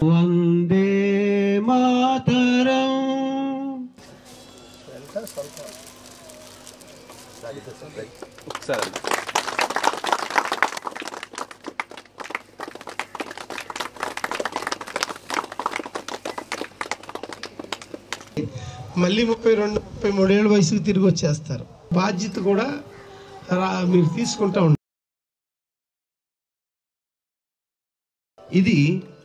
వందే మాతరం. మళ్ళీ 32-33 ఏళ్ళ వయసుకు తిరిగి వచ్చేస్తారు. బాధ్యత కూడా మీరు తీసుకుంటా ఉంటారు. ఇది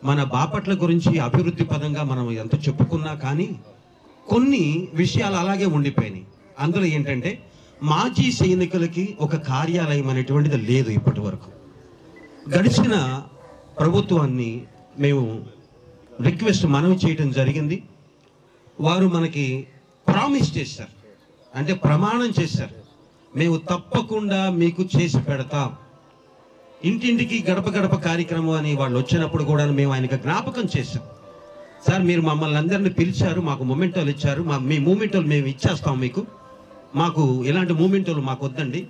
మన బాపట్ల గురించి అభివృద్ధి పదంగా మనం ఎంత చెప్పుకున్నా కానీ కొన్ని విషయాలు అలాగే ఉండిపోయినాయి. అందులో ఏంటంటే మాజీ సైనికులకి ఒక కార్యాలయం అనేటువంటిది లేదు. ఇప్పటి వరకు గడిచిన ప్రభుత్వాన్ని మేము రిక్వెస్ట్ మనవి చేయడం జరిగింది. వారు మనకి ప్రామిస్ చేశారు, అంటే ప్రమాణం చేశారు, మేము తప్పకుండా మీకు చేసి పెడతాం. ఇంటింటికి గడప గడప కార్యక్రమం అని వాళ్ళు వచ్చినప్పుడు కూడా మేము ఆయనకు జ్ఞాపకం చేశాం. సార్ మీరు మమ్మల్ని అందరినీ పిలిచారు, మాకు మూమెంటోలు ఇచ్చారు, మీ మూమెంటోలు మేము ఇచ్చేస్తాం మీకు, మాకు ఇలాంటి మూమెంటోలు మాకు వద్దండి.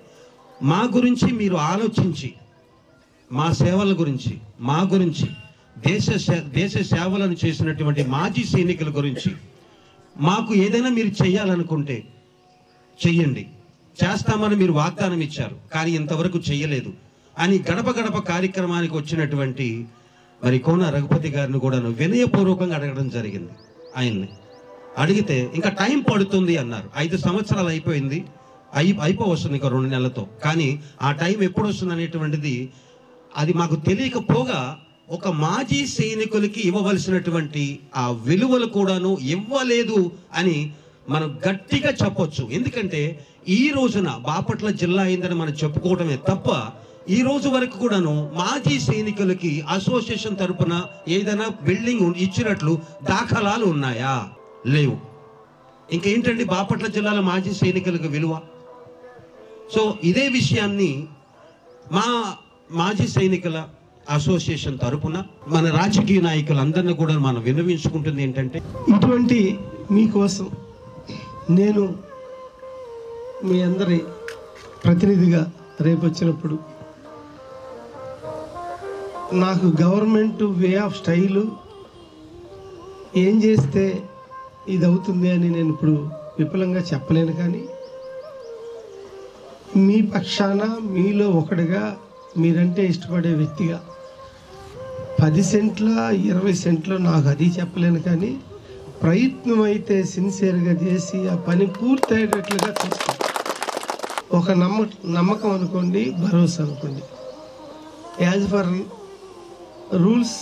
మా గురించి మీరు ఆలోచించి మా సేవల గురించి, మా గురించి, దేశ సేవలను చేసినటువంటి మాజీ సైనికుల గురించి మాకు ఏదైనా మీరు చేయాలనుకుంటే చెయ్యండి, చేస్తామని మీరు వాగ్దానం ఇచ్చారు, కానీ ఇంతవరకు చెయ్యలేదు అని గడప గడప కార్యక్రమానికి వచ్చినటువంటి మరి కోన రఘుపతి గారిని కూడా వినయపూర్వకంగా అడగడం జరిగింది. ఆయన్ని అడిగితే ఇంకా టైం పడుతుంది అన్నారు. 5 సంవత్సరాలు అయిపోయింది, అయిపోవస్తుంది ఇంకా 2 నెలలతో. కానీ ఆ టైం ఎప్పుడు వస్తుంది అనేటువంటిది అది మాకు తెలియకపోగా ఒక మాజీ సైనికులకి ఇవ్వవలసినటువంటి ఆ విలువలు కూడాను ఇవ్వలేదు అని మనం గట్టిగా చెప్పొచ్చు. ఎందుకంటే ఈ రోజున బాపట్ల జిల్లా అయిందని మనం చెప్పుకోవటమే తప్ప ఈ రోజు వరకు కూడాను మాజీ సైనికులకి అసోసియేషన్ తరపున ఏదైనా బిల్డింగ్ ఇచ్చినట్లు దాఖలాలు ఉన్నాయా? లేవు. ఇంకేంటండి బాపట్ల జిల్లాలో మాజీ సైనికులకు విలువ? సో ఇదే విషయాన్ని మా మాజీ సైనికుల అసోసియేషన్ తరపున మన రాజకీయ నాయకులందరినీ కూడా మనం విన్నవించుకుంటుంది ఏంటంటే, ఇటువంటి మీకోసం నేను మీ అందరి ప్రతినిధిగా రేపు వచ్చినప్పుడు నాకు గవర్నమెంట్ వే ఆఫ్ స్టైలు ఏం చేస్తే ఇది అవుతుంది అని నేను ఇప్పుడు విపులంగా చెప్పలేను. కానీ మీ పక్షాన మీలో ఒకటిగా, మీరంటే ఇష్టపడే వ్యక్తిగా 10 సెంట్ల 20 సెంట్లు నాకు అది చెప్పలేను. కానీ ప్రయత్నం అయితే సిన్సియర్గా చేసి ఆ పని పూర్తయ్యేటట్లుగా చూస్తాం. ఒక నమ్మకం అనుకోండి, భరోసా అనుకోండి. As for rules,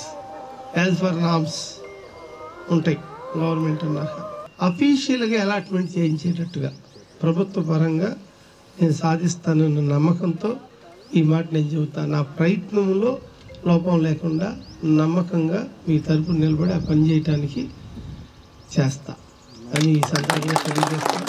as for norms ఉంటాయి గవర్నమెంట్ అన్నాక. అఫీషియల్గా అలాట్మెంట్ చేయించేటట్టుగా ప్రభుత్వ పరంగా నేను సాధిస్తానన్న నమ్మకంతో ఈ మాట నేను చెబుతాను. నా ప్రయత్నంలో లోపం లేకుండా నమ్మకంగా మీ తరపున నిలబడి ఆ పని చేయటానికి చేస్తా అని ఈ సందర్భంగా తెలియజేస్తాను.